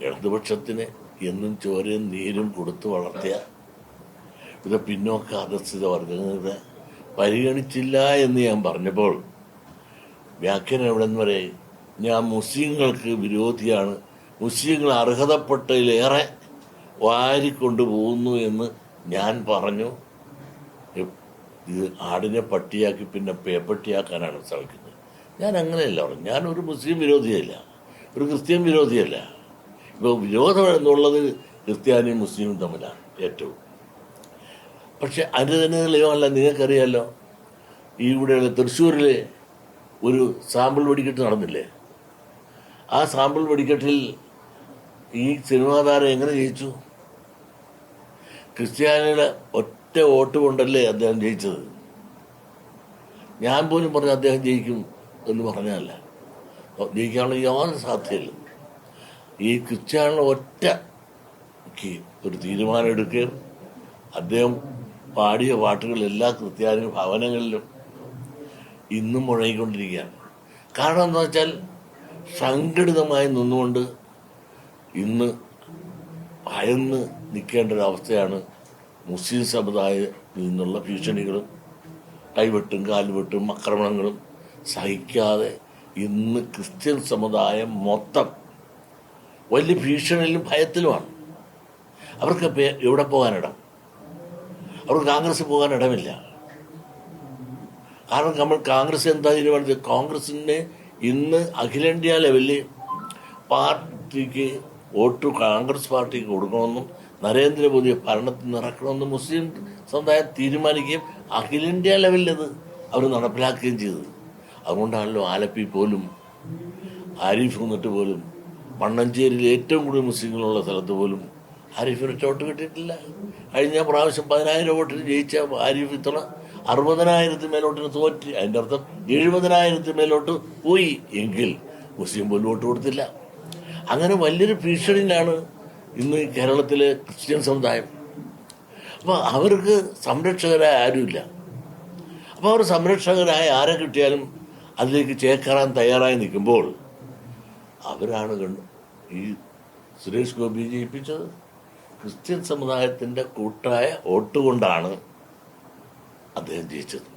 ഇടതുപക്ഷത്തിന് എന്നും ചോരയും നീരും കൊടുത്തു വളർത്തിയ ഇത് പിന്നോക്ക അധസ്ഥിത വർഗങ്ങളെ പരിഗണിച്ചില്ല എന്ന് ഞാൻ പറഞ്ഞപ്പോൾ വ്യാഖ്യാനം എവിടെ നിന്ന് പറയും, ഞാൻ മുസ്ലിങ്ങൾക്ക് വിരോധിയാണ്, മുസ്ലിങ്ങൾ അർഹതപ്പെട്ടതിലേറെ വാരിക്കൊണ്ടു പോകുന്നു എന്ന് ഞാൻ പറഞ്ഞു. ഇത് ആടിനെ പട്ടിയാക്കി പിന്നെ പേപ്പട്ടിയാക്കാനാണ് ശ്രമിക്കുന്നത്. ഞാൻ അങ്ങനെയല്ല പറഞ്ഞു. ഞാനൊരു മുസ്ലിം വിരോധിയല്ല, ഒരു ക്രിസ്ത്യൻ വിരോധിയല്ല. ഇപ്പോൾ വിരോധം എന്നുള്ളത് ക്രിസ്ത്യാനിയും മുസ്ലിമും തമ്മിലാണ് ഏറ്റവും. പക്ഷെ അതിന് തന്നെ തെളിവല്ല. നിങ്ങൾക്കറിയാമല്ലോ, ഇവിടെയുള്ള തൃശ്ശൂരിൽ ഒരു സാമ്പിൾ വെടിക്കെട്ട് നടന്നില്ലേ? ആ സാമ്പിൾ വെടിക്കെട്ടിൽ ഈ സിനിമാ താരം എങ്ങനെ ജയിച്ചു? ക്രിസ്ത്യാനിയുടെ ഒറ്റ വോട്ട് കൊണ്ടല്ലേ അദ്ദേഹം ജയിച്ചത്. ഞാൻ പോലും പറഞ്ഞു അദ്ദേഹം ജയിക്കും എന്ന് പറഞ്ഞല്ല, ജയിക്കാനുള്ള യാതൊരു സാധ്യതയില്ല. ഈ ക്രിസ്ത്യാനിയുടെ ഒറ്റ ഒരു തീരുമാനം എടുക്കുകയും അദ്ദേഹം പാടിയ പാട്ടുകൾ എല്ലാ ക്രിസ്ത്യാനി ഭവനങ്ങളിലും ഇന്നും മുഴങ്ങിക്കൊണ്ടിരിക്കുകയാണ്. കാരണം എന്താ വെച്ചാൽ സംഘടിതമായി നിന്നുകൊണ്ട് ഇന്ന് ഭയന്ന് നിൽക്കേണ്ട ഒരവസ്ഥയാണ്. മുസ്ലിം സമുദായത്തിൽ നിന്നുള്ള ഭീഷണികളും കൈവെട്ടും കാൽവെട്ടും ആക്രമണങ്ങളും സഹിക്കാതെ ഇന്ന് ക്രിസ്ത്യൻ സമുദായം മൊത്തം വലിയ ഭീഷണിയിലും ഭയത്തിലുമാണ്. അവർക്ക് എവിടെ പോകാനിടം? അവർക്ക് കോൺഗ്രസ് പോകാൻ ഇടമില്ല. കാരണം നമ്മൾ കോൺഗ്രസ് എന്താ തീരുമാനിച്ചത്? കോൺഗ്രസിന് ഇന്ന് അഖിലേന്ത്യാ ലെവലിൽ പാർട്ടിക്ക് വോട്ട് കോൺഗ്രസ് പാർട്ടിക്ക് കൊടുക്കണമെന്നും നരേന്ദ്രമോദിയെ ഭരണത്തിൽ നിറക്കണമെന്നും മുസ്ലിം സമുദായം തീരുമാനിക്കുകയും അഖിലേന്ത്യാ ലെവലിൽ അത് അവർ നടപ്പിലാക്കുകയും ചെയ്തത്. അതുകൊണ്ടാണല്ലോ ആലപ്പി പോലും ആരിഫ് വന്നിട്ട് പോലും മണ്ണഞ്ചേരിയിൽ ഏറ്റവും കൂടുതൽ മുസ്ലിങ്ങളുള്ള സ്ഥലത്ത് പോലും ആരിഫിന് വോട്ട് കിട്ടിയിട്ടില്ല. കഴിഞ്ഞ പ്രാവശ്യം 10,000 വോട്ടിന് ജയിച്ച ആരിഫ് ഇത്തവണ 60,000 മേലോട്ടിന് തോറ്റ്. അതിൻ്റെ അർത്ഥം 70,000 മേലോട്ട് പോയി. എങ്കിൽ മുസ്ലിം പോലും വോട്ട് കൊടുത്തില്ല. അങ്ങനെ വലിയൊരു ഭീഷണിയിലാണ് ഇന്ന് കേരളത്തിലെ ക്രിസ്ത്യൻ സമുദായം. അപ്പോൾ അവർക്ക് സംരക്ഷകരായ ആരുമില്ല. അപ്പോൾ അവർ സംരക്ഷകരായ ആരെ കിട്ടിയാലും അതിലേക്ക് ചേക്കേറാൻ തയ്യാറായി നിൽക്കുമ്പോൾ അവരാണ് ഈ സുരേഷ് ഗോപി ജയിപ്പിച്ചത്. ക്രിസ്ത്യൻ സമുദായത്തിൻ്റെ കൂട്ടായ വോട്ട് കൊണ്ടാണ് അദ്ദേഹം ജയിച്ചത്.